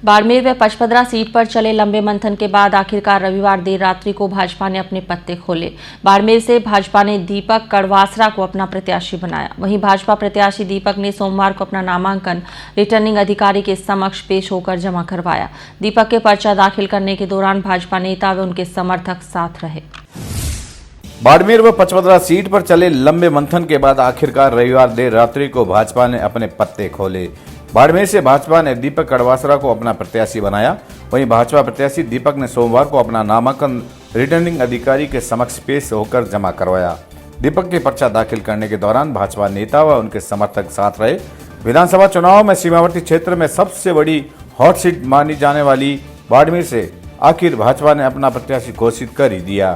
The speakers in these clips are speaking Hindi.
बाड़मेर व पचपदरा सीट पर चले लंबे मंथन के बाद आखिरकार रविवार देर रात्रि को भाजपा ने अपने पत्ते खोले। बाड़मेर से भाजपा ने दीपक कड़वासरा को अपना प्रत्याशी बनाया। वहीं भाजपा प्रत्याशी दीपक ने सोमवार को अपना नामांकन रिटर्निंग अधिकारी के समक्ष पेश होकर जमा करवाया। दीपक के पर्चा दाखिल करने के दौरान भाजपा नेता व उनके समर्थक साथ रहे। बाड़मेर व पचपदरा सीट पर चले लंबे मंथन के बाद आखिरकार रविवार देर रात्रि को भाजपा ने अपने पत्ते खोले। बाड़मेर से भाजपा ने दीपक कड़वासरा को अपना प्रत्याशी बनाया। वहीं भाजपा प्रत्याशी दीपक ने सोमवार को अपना नामांकन रिटर्निंग अधिकारी के समक्ष पेश होकर जमा करवाया। दीपक के पर्चा दाखिल करने के दौरान भाजपा नेता व उनके समर्थक साथ रहे। विधानसभा चुनाव में सीमावर्ती क्षेत्र में सबसे बड़ी हॉट सीट मानी जाने वाली बाड़मेर से आखिर भाजपा ने अपना प्रत्याशी घोषित कर ही दिया।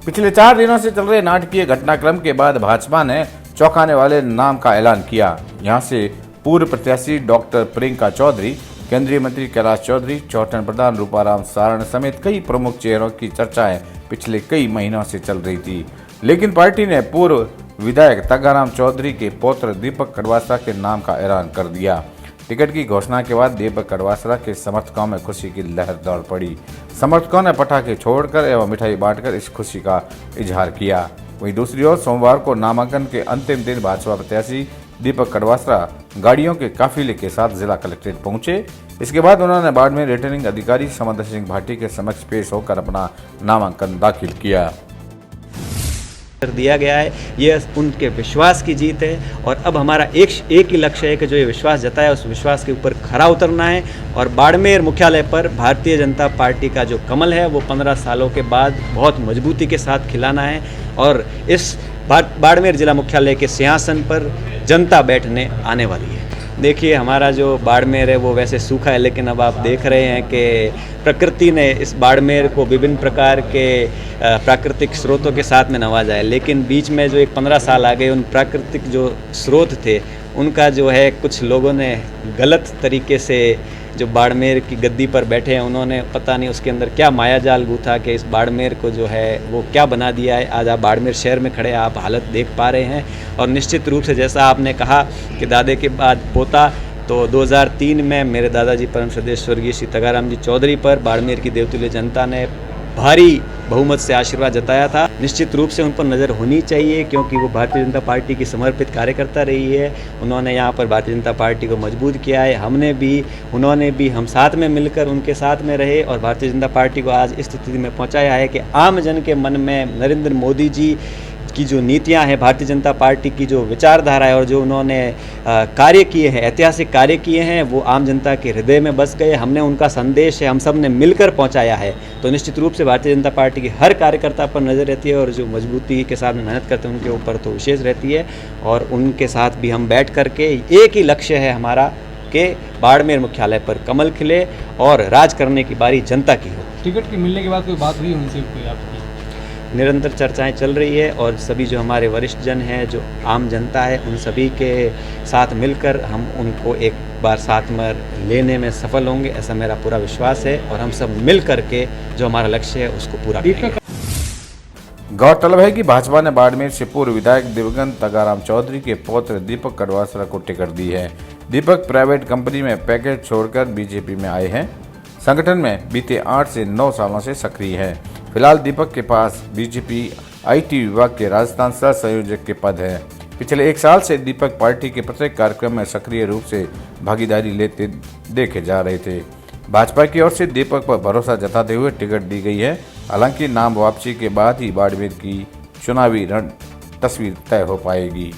पिछले 4 दिनों से चल रहे नाटकीय घटनाक्रम के बाद भाजपा ने चौंकाने वाले नाम का ऐलान किया। यहां से पूर्व प्रत्याशी डॉक्टर प्रियंका चौधरी, केंद्रीय मंत्री कैलाश चौधरी, चौटन प्रधान रूपाराम सारण समेत कई प्रमुख चेहरों की चर्चाएं पिछले कई महीनों से चल रही थी। लेकिन पार्टी ने पूर्व विधायक तगाराम चौधरी के पौत्र दीपक कड़वासरा के नाम का ऐलान कर दिया। टिकट की घोषणा के बाद दीपक कड़वासरा के समर्थकों में खुशी की लहर दौड़ पड़ी। समर्थकों ने पटाखे छोड़कर एवं मिठाई बांटकर इस खुशी का इजहार किया। वहीं दूसरी ओर सोमवार को नामांकन के अंतिम दिन भाजपा प्रत्याशी दीपक कड़वासरा गाड़ियों के काफिले के साथ जिला कलेक्ट्रेट पहुंचे। इसके बाद उन्होंने बाड़मेर रिटर्निंग अधिकारी समंदर सिंह भाटी के समक्ष पेश होकर अपना नामांकन दाखिल किया। दिया गया है, ये उनके विश्वास की जीत है और अब हमारा एक ही लक्ष्य है कि जो ये विश्वास जताया उस विश्वास के ऊपर खरा उतरना है और बाड़मेर मुख्यालय पर भारतीय जनता पार्टी का जो कमल है वो 15 सालों के बाद बहुत मजबूती के साथ खिलाना है और इस बाड़मेर जिला मुख्यालय के सिंहासन पर जनता बैठने आने वाली है। देखिए, हमारा जो बाड़मेर है वो वैसे सूखा है, लेकिन अब आप देख रहे हैं कि प्रकृति ने इस बाड़मेर को विभिन्न प्रकार के प्राकृतिक स्रोतों के साथ में नवाजा है। लेकिन बीच में जो एक 15 साल आ गए, उन प्राकृतिक जो स्रोत थे उनका जो है कुछ लोगों ने गलत तरीके से जो बाड़मेर की गद्दी पर बैठे हैं उन्होंने पता नहीं उसके अंदर क्या मायाजाल गूथा कि इस बाड़मेर को जो है वो क्या बना दिया है। आज आप बाड़मेर शहर में खड़े आप हालत देख पा रहे हैं और निश्चित रूप से जैसा आपने कहा कि दादे के बाद पोता, तो 2003 में मेरे दादाजी परम श्रद्धेय स्वर्गीय श्री तगाराम जी चौधरी पर बाड़मेर की देवतुल्य जनता ने भारी बहुमत से आशीर्वाद जताया था। निश्चित रूप से उन पर नज़र होनी चाहिए क्योंकि वो भारतीय जनता पार्टी की समर्पित कार्यकर्ता रही है। उन्होंने यहाँ पर भारतीय जनता पार्टी को मजबूत किया है। उन्होंने भी हम साथ में मिलकर उनके साथ में रहे और भारतीय जनता पार्टी को आज इस स्थिति में पहुँचाया है कि आम जन के मन में नरेंद्र मोदी जी की जो नीतियां हैं, भारतीय जनता पार्टी की जो विचारधारा है और जो उन्होंने कार्य किए हैं, ऐतिहासिक कार्य किए हैं, वो आम जनता के हृदय में बस गए। हमने उनका संदेश है हम सब ने मिलकर पहुंचाया है। तो निश्चित रूप से भारतीय जनता पार्टी की हर कार्यकर्ता पर नज़र रहती है और जो मजबूती के साथ में मेहनत करते हैं उनके ऊपर तो विशेष रहती है और उनके साथ भी हम बैठ करके एक ही लक्ष्य है हमारा कि बाड़मेर मुख्यालय पर कमल खिले और राज करने की बारी जनता की हो। टिकट के मिलने के बाद कोई बात हुई उनसे कोई आपकी? निरंतर चर्चाएं चल रही है और सभी जो हमारे वरिष्ठ जन हैं, जो आम जनता है, उन सभी के साथ मिलकर हम उनको एक बार साथ में लेने में सफल होंगे, ऐसा मेरा पूरा विश्वास है और हम सब मिल करके जो हमारा लक्ष्य है उसको पूरा करेंगे। गौरतलब है कि भाजपा ने बाड़मेर से पूर्व विधायक दिवंगत तगाराम चौधरी के पौत्र दीपक कड़वासरा को टिकट दी है। दीपक प्राइवेट कंपनी में पैकेज छोड़कर बीजेपी में आए हैं। संगठन में बीते 8 से 9 सालों से सक्रिय है। फिलहाल दीपक के पास बीजेपी आईटी विभाग के राजस्थान सह संयोजक के पद है। पिछले 1 साल से दीपक पार्टी के प्रत्येक कार्यक्रम में सक्रिय रूप से भागीदारी लेते देखे जा रहे थे। भाजपा की ओर से दीपक पर भरोसा जताते हुए टिकट दी गई है। हालांकि नाम वापसी के बाद ही बाड़मेर की चुनावी रण तस्वीर तय हो पाएगी।